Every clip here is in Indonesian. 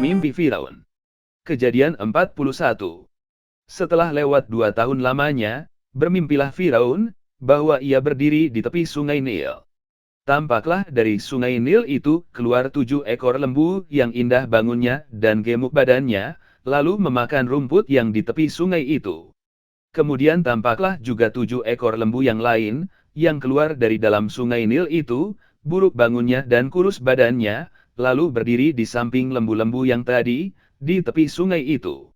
Mimpi Firaun. Kejadian 41. Setelah lewat 2 tahun lamanya, bermimpilah Firaun, bahwa ia berdiri di tepi sungai Nil. Tampaklah dari sungai Nil itu keluar 7 ekor lembu yang indah bangunnya dan gemuk badannya, lalu memakan rumput yang di tepi sungai itu. Kemudian tampaklah juga 7 ekor lembu yang lain, yang keluar dari dalam sungai Nil itu, buruk bangunnya dan kurus badannya, lalu berdiri di samping lembu-lembu yang tadi, di tepi sungai itu.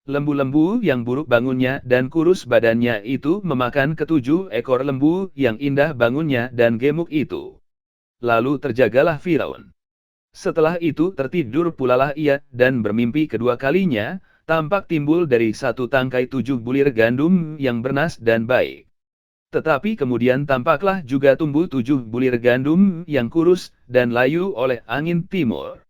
Lembu-lembu yang buruk bangunnya dan kurus badannya itu memakan ke-7 ekor lembu yang indah bangunnya dan gemuk itu. Lalu terjagalah Firaun. Setelah itu tertidur pulalah ia dan bermimpi kedua kalinya, tampak timbul dari satu tangkai 7 bulir gandum yang bernas dan baik. Tetapi kemudian tampaklah juga tumbuh 7 bulir gandum yang kurus dan layu oleh angin timur.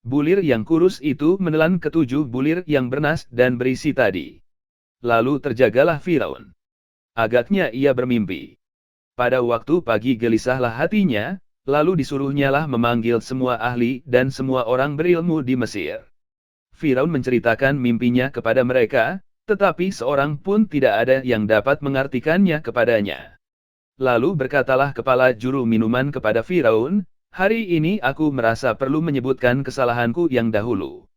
Bulir yang kurus itu menelan ke-7 bulir yang bernas dan berisi tadi. Lalu terjagalah Firaun. Agaknya ia bermimpi. Pada waktu pagi gelisahlah hatinya, lalu disuruhnyalah memanggil semua ahli dan semua orang berilmu di Mesir. Firaun menceritakan mimpinya kepada mereka, tetapi seorang pun tidak ada yang dapat mengartikannya kepadanya. Lalu berkatalah kepala juru minuman kepada Firaun, "Hari ini aku merasa perlu menyebutkan kesalahanku yang dahulu.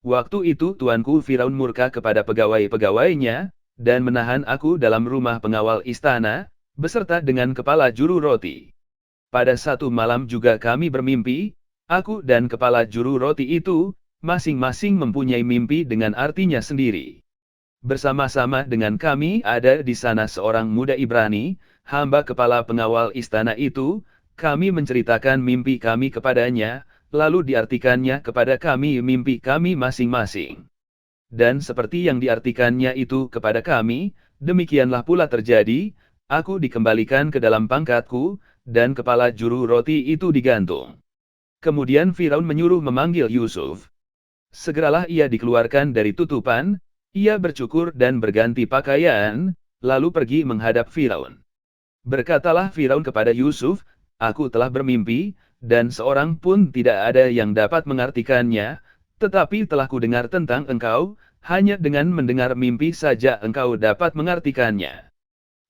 Waktu itu tuanku Firaun murka kepada pegawai-pegawainya, dan menahan aku dalam rumah pengawal istana, beserta dengan kepala juru roti. Pada satu malam juga kami bermimpi, aku dan kepala juru roti itu, masing-masing mempunyai mimpi dengan artinya sendiri. Bersama-sama dengan kami ada di sana seorang muda Ibrani, hamba kepala pengawal istana itu, kami menceritakan mimpi kami kepadanya, lalu diartikannya kepada kami mimpi kami masing-masing. Dan seperti yang diartikannya itu kepada kami, demikianlah pula terjadi, aku dikembalikan ke dalam pangkatku, dan kepala juru roti itu digantung." Kemudian Firaun menyuruh memanggil Yusuf. Segeralah ia dikeluarkan dari tutupan, ia bercukur dan berganti pakaian, lalu pergi menghadap Firaun. Berkatalah Firaun kepada Yusuf, "Aku telah bermimpi, dan seorang pun tidak ada yang dapat mengartikannya, tetapi telah kudengar tentang engkau, hanya dengan mendengar mimpi saja engkau dapat mengartikannya."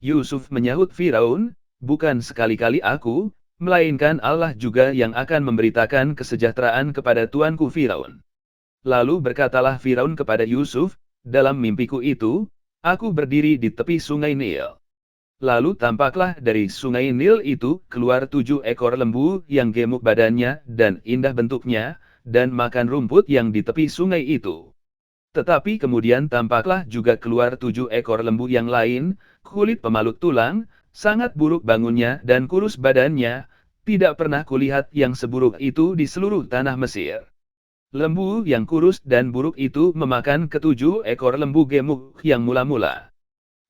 Yusuf menyahut Firaun, "Bukan sekali-kali aku, melainkan Allah juga yang akan memberitakan kesejahteraan kepada tuanku Firaun." Lalu berkatalah Firaun kepada Yusuf, "Dalam mimpiku itu, aku berdiri di tepi sungai Nil. Lalu tampaklah dari sungai Nil itu keluar 7 ekor lembu yang gemuk badannya dan indah bentuknya, dan makan rumput yang di tepi sungai itu. Tetapi kemudian tampaklah juga keluar 7 ekor lembu yang lain, kulit pemalut tulang, sangat buruk bangunnya dan kurus badannya, tidak pernah kulihat yang seburuk itu di seluruh tanah Mesir. Lembu yang kurus dan buruk itu memakan ke-7 ekor lembu gemuk yang mula-mula.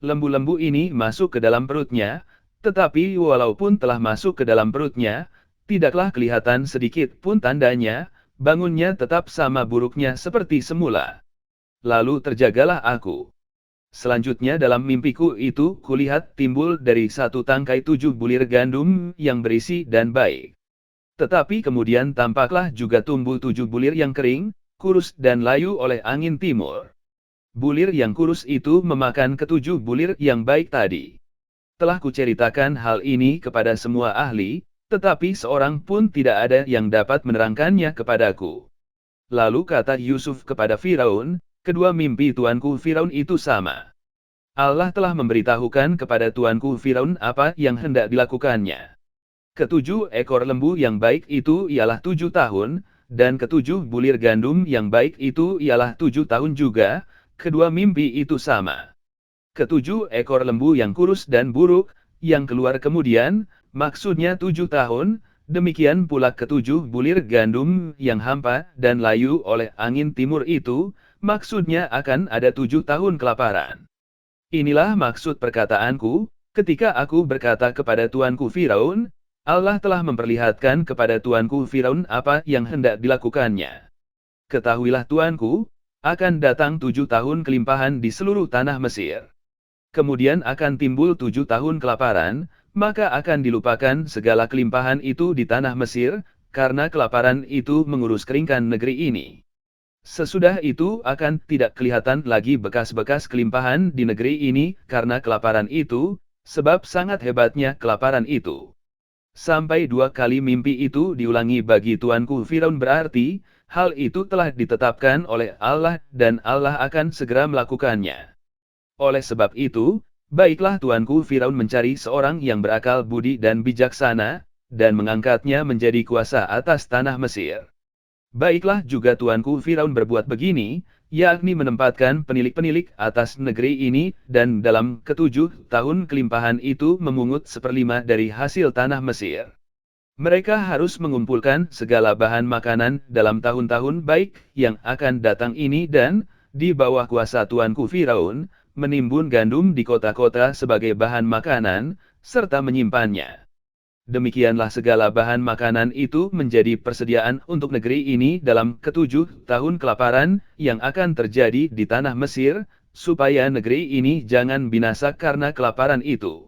Lembu-lembu ini masuk ke dalam perutnya, tetapi walaupun telah masuk ke dalam perutnya, tidaklah kelihatan sedikit pun tandanya, bangunnya tetap sama buruknya seperti semula. Lalu terjagalah aku. Selanjutnya dalam mimpiku itu kulihat timbul dari satu tangkai 7 bulir gandum yang berisi dan baik. Tetapi kemudian tampaklah juga tumbuh 7 bulir yang kering, kurus dan layu oleh angin timur. Bulir yang kurus itu memakan ke-7 bulir yang baik tadi. Telah kuceritakan hal ini kepada semua ahli, tetapi seorang pun tidak ada yang dapat menerangkannya kepadaku." Lalu kata Yusuf kepada Firaun, "Kedua mimpi tuanku Firaun itu sama. Allah telah memberitahukan kepada tuanku Firaun apa yang hendak dilakukannya. Ke-7 ekor lembu yang baik itu ialah 7 tahun, dan ke-7 bulir gandum yang baik itu ialah 7 tahun juga. Kedua mimpi itu sama. Ke-7 ekor lembu yang kurus dan buruk, yang keluar kemudian, maksudnya 7 tahun, demikian pula ke-7 bulir gandum yang hampa dan layu oleh angin timur itu, maksudnya akan ada 7 tahun kelaparan. Inilah maksud perkataanku, ketika aku berkata kepada tuanku Firaun, Allah telah memperlihatkan kepada tuanku Firaun apa yang hendak dilakukannya. Ketahuilah tuanku, akan datang 7 tahun kelimpahan di seluruh tanah Mesir. Kemudian akan timbul 7 tahun kelaparan, maka akan dilupakan segala kelimpahan itu di tanah Mesir, karena kelaparan itu mengurus keringkan negeri ini. Sesudah itu akan tidak kelihatan lagi bekas-bekas kelimpahan di negeri ini karena kelaparan itu, sebab sangat hebatnya kelaparan itu. Sampai 2 kali mimpi itu diulangi bagi tuanku Firaun berarti, hal itu telah ditetapkan oleh Allah dan Allah akan segera melakukannya. Oleh sebab itu, baiklah tuanku Firaun mencari seorang yang berakal budi dan bijaksana, dan mengangkatnya menjadi kuasa atas tanah Mesir. Baiklah juga tuanku Firaun berbuat begini, yakni menempatkan penilik-penilik atas negeri ini, dan dalam ke-7 tahun kelimpahan itu memungut 1/5 dari hasil tanah Mesir. Mereka harus mengumpulkan segala bahan makanan dalam tahun-tahun baik yang akan datang ini dan, di bawah kuasa tuanku Firaun, menimbun gandum di kota-kota sebagai bahan makanan, serta menyimpannya. Demikianlah segala bahan makanan itu menjadi persediaan untuk negeri ini dalam ke-7 tahun kelaparan yang akan terjadi di tanah Mesir, supaya negeri ini jangan binasa karena kelaparan itu.